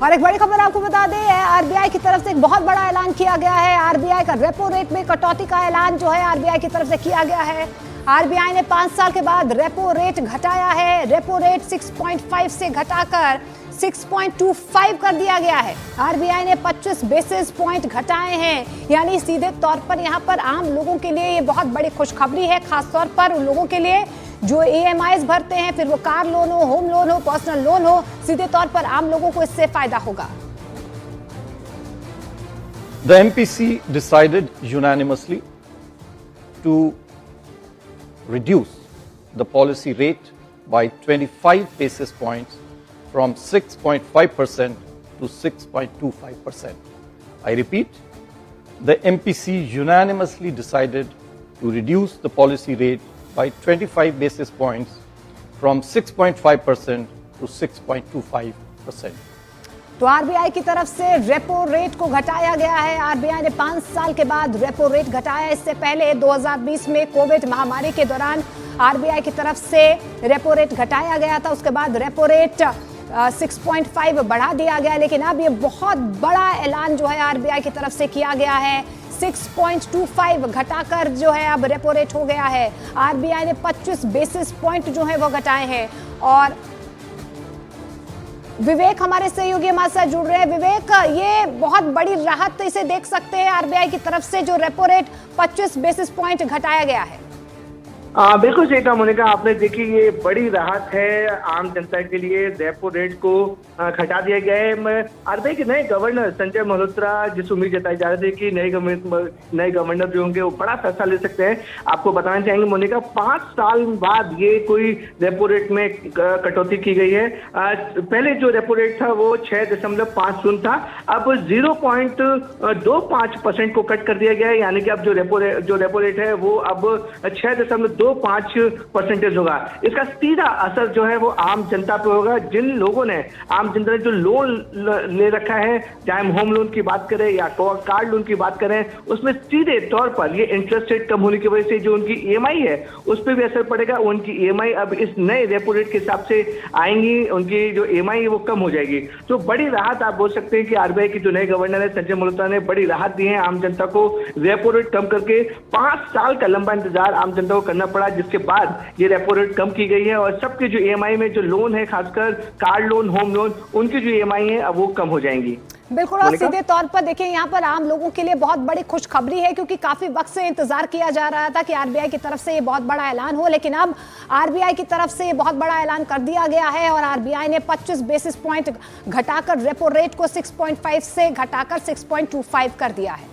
और एक बड़ी खबर आपको बता दें, आरबीआई की तरफ से एक बहुत बड़ा ऐलान किया गया है। आरबीआई का रेपो रेट में कटौती का ऐलान जो है आरबीआई की तरफ से किया गया है। आरबीआई ने 5 साल के बाद रेपो रेट घटाया है। रेपो रेट 6.5 से घटाकर 6.25 कर दिया गया है। आरबीआई ने 25 बेसिस पॉइंट घटाए हैं, यानी सीधे तौर पर यहाँ पर आम लोगों के लिए ये बहुत बड़ी खुशखबरी है, खासतौर पर उन लोगों के लिए जो ईएमआईज भरते हैं, फिर वो कार लोन हो, होम लोन हो, पर्सनल लोन हो, सीधे तौर पर आम लोगों को इससे फायदा होगा। The MPC decided unanimously to reduce the policy rate by 25 basis points from 6.5% to 6.25%. I repeat, the MPC unanimously decided to reduce the policy rate by 25 basis points from 6.5% to 6.25%. तो आरबीआई की तरफ से repo rate को घटाया गया है। RBI ने 5 साल के बाद रेपो रेट घटाया। इससे पहले 2020 में कोविड महामारी के दौरान आरबीआई की तरफ से रेपो रेट घटाया गया था। उसके बाद रेपो रेट 6.5 बढ़ा दिया गया, लेकिन अब ये बहुत बड़ा ऐलान जो है आरबीआई की तरफ से किया गया है। 6.25 घटाकर जो है अब रेपो रेट हो गया है। आरबीआई ने 25 बेसिस पॉइंट जो है वो घटाए हैं। और विवेक हमारे सहयोगी हमारे साथ जुड़ रहे हैं। विवेक, ये बहुत बड़ी राहत इसे देख सकते हैं आरबीआई की तरफ से जो रेपो रेट 25 बेसिस पॉइंट घटाया गया है। बिल्कुल सही कहा मोनिका आपने। देखी ये बड़ी राहत है आम जनता के लिए। रेपो रेट को घटा दिया गया है। आरबीआई के नए गवर्नर संजय मल्होत्रा जिस उम्मीद जताई जा रही थी कि नए गवर्नर जो होंगे वो बड़ा फैसला ले सकते हैं। आपको बताना चाहेंगे मोनिका, 5 साल बाद ये कोई रेपो रेट में कटौती की गई है। पहले जो रेपो रेट था वो 6.50 था, अब 0.25% को कट कर दिया गया है। यानी कि अब जो रेपो रेट है वो अब 6.25% होगा। इसका सीधा असर जो है वो आम जनता पे होगा। जिन लोगों ने आम जनता ने जो लोन ले रखा है, चाहे हम होम लोन की बात करें या कार लोन की बात करें, उसमें सीधे तौर पर ये इंटरेस्ट रेट कम होने की वजह से जो उनकी ईएमआई है उस पर भी असर पड़ेगा। उनकी ईएमआई अब इस नए रेपो रेट के हिसाब से आएंगी, उनकी जो ईएमआई है वो कम हो जाएगी। तो बड़ी राहत आप बोल सकते हैं कि आरबीआई की जो नए गवर्नर है संजय मल्होत्रा ने बड़ी राहत दी है आम जनता को। रेपो रेट कम करके 5 साल का लंबा इंतजार आम जनता को करना पड़ा, जिसके बाद ये रेपो रेट कम की गई है। और सबके जो ईएमआई में जो लोन है, खासकर कार लोन, होम लोन, उनकी जो ईएमआई है अब वो कम हो जाएंगी। बिल्कुल। और सीधे तौर पर देखिए यहाँ पर आम लोगों के लिए बहुत बड़ी खुशखबरी है, क्योंकि काफी वक्त से इंतजार किया जा रहा था कि आरबीआई की तरफ से ये बहुत बड़ा ऐलान हो, लेकिन अब आरबीआई की तरफ से ये बहुत बड़ा ऐलान कर दिया गया है। और आरबीआई ने 25 बेसिस पॉइंट घटाकर रेपो रेट को 6.5 से घटाकर 6.25 कर दिया है।